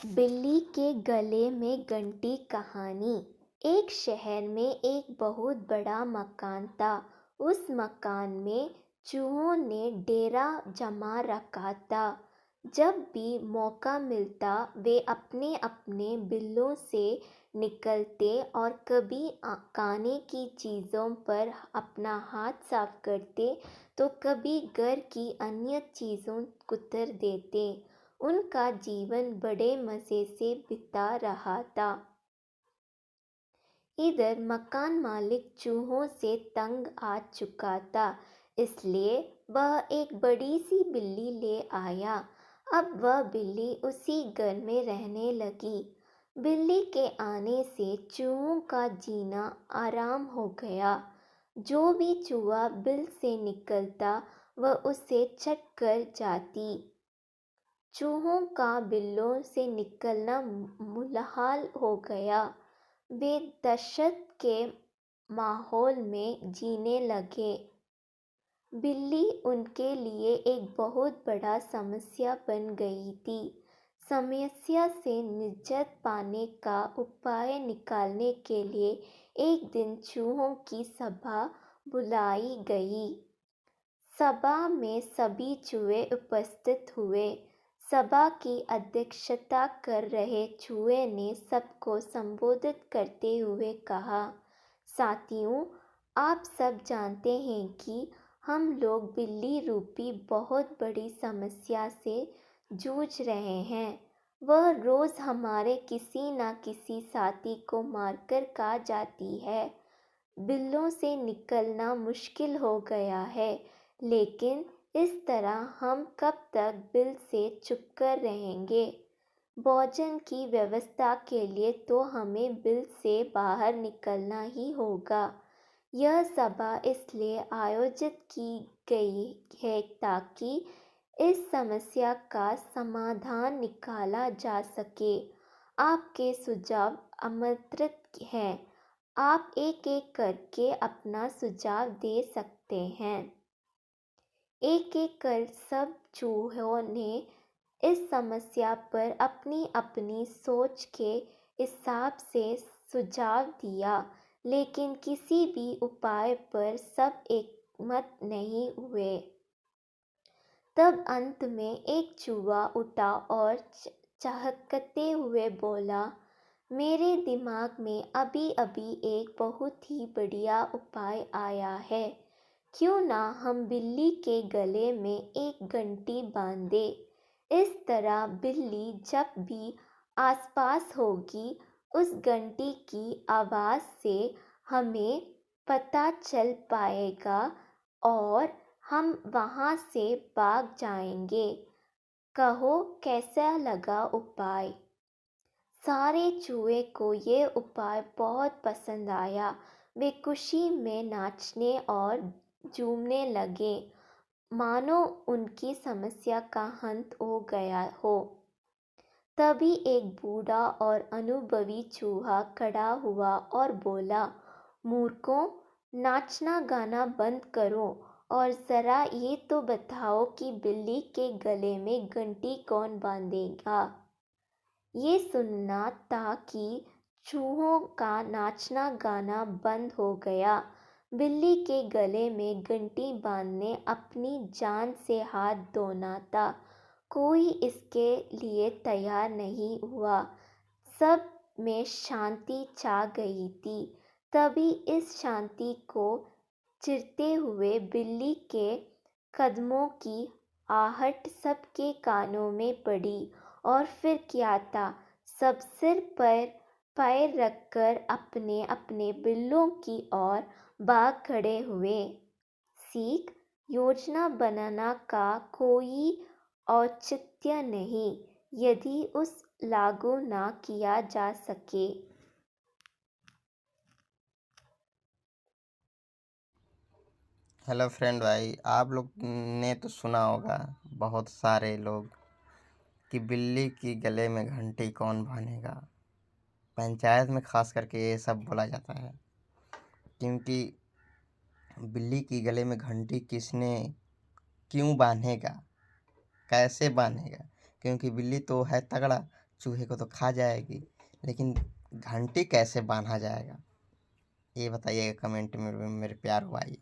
बिल्ली के गले में घंटी कहानी। एक शहर में एक बहुत बड़ा मकान था। उस मकान में चूहों ने डेरा जमा रखा था। जब भी मौका मिलता वे अपने अपने बिलों से निकलते और कभी खाने की चीज़ों पर अपना हाथ साफ करते तो कभी घर की अन्य चीज़ों कुतर देते। उनका जीवन बड़े मज़े से बीता रहा था। इधर मकान मालिक चूहों से तंग आ चुका था, इसलिए वह एक बड़ी सी बिल्ली ले आया। अब वह बिल्ली उसी घर में रहने लगी। बिल्ली के आने से चूहों का जीना आराम हो गया। जो भी चूहा बिल से निकलता वह उसे चट कर जाती। चूहों का बिल्लों से निकलना मुहाल हो गया। वे दहशत के माहौल में जीने लगे। बिल्ली उनके लिए एक बहुत बड़ा समस्या बन गई थी। समस्या से निजात पाने का उपाय निकालने के लिए एक दिन चूहों की सभा बुलाई गई। सभा में सभी चूहे उपस्थित हुए। सभा की अध्यक्षता कर रहे चूहे ने सबको संबोधित करते हुए कहा, साथियों, आप सब जानते हैं कि हम लोग बिल्ली रूपी बहुत बड़ी समस्या से जूझ रहे हैं। वह रोज़ हमारे किसी न किसी साथी को मारकर खा जाती है। बिल्लों से निकलना मुश्किल हो गया है, लेकिन इस तरह हम कब तक बिल से छुपकर रहेंगे? भोजन की व्यवस्था के लिए तो हमें बिल से बाहर निकलना ही होगा। यह सभा इसलिए आयोजित की गई है ताकि इस समस्या का समाधान निकाला जा सके। आपके सुझाव आमंत्रित हैं। आप एक एक करके अपना सुझाव दे सकते हैं। एक एक कर सब चूहों ने इस समस्या पर अपनी अपनी सोच के हिसाब से सुझाव दिया, लेकिन किसी भी उपाय पर सब एकमत नहीं हुए। तब अंत में एक चूहा उठा और चहकते हुए बोला, मेरे दिमाग में अभी अभी एक बहुत ही बढ़िया उपाय आया है। क्यों ना हम बिल्ली के गले में एक घंटी बांध दें। इस तरह बिल्ली जब भी आसपास होगी उस घंटी की आवाज़ से हमें पता चल पाएगा और हम वहाँ से भाग जाएंगे। कहो कैसा लगा उपाय? सारे चूहे को ये उपाय बहुत पसंद आया। वे खुशी में नाचने और झूमने लगे, मानो उनकी समस्या का अंत हो गया हो। तभी एक बूढ़ा और अनुभवी चूहा खड़ा हुआ और बोला, मूर्खों, नाचना गाना बंद करो और ज़रा ये तो बताओ कि बिल्ली के गले में घंटी कौन बांधेगा। ये सुनना था कि चूहों का नाचना गाना बंद हो गया। बिल्ली के गले में घंटी बांधने अपनी जान से हाथ धोना था। कोई इसके लिए तैयार नहीं हुआ। सब में शांति छा गई थी। तभी इस शांति को चिरते हुए बिल्ली के कदमों की आहट सबके कानों में पड़ी। और फिर क्या था, सब सिर पर पैर रखकर अपने अपने बिल्लों की ओर भाग खड़े हुए। सीख, योजना बनाना का कोई औचित्य नहीं यदि उस लागू ना किया जा सके। हेलो फ्रेंड भाई, आप लोग ने तो सुना होगा, बहुत सारे लोग, कि बिल्ली की गले में घंटी कौन बांधेगा। पंचायत में खास करके ये सब बोला जाता है, क्योंकि बिल्ली की गले में घंटी किसने क्यों बांधेगा, कैसे बांधेगा। क्योंकि बिल्ली तो है तगड़ा, चूहे को तो खा जाएगी, लेकिन घंटी कैसे बांधा जाएगा, ये बताइएगा कमेंट में मेरे प्यार भाई।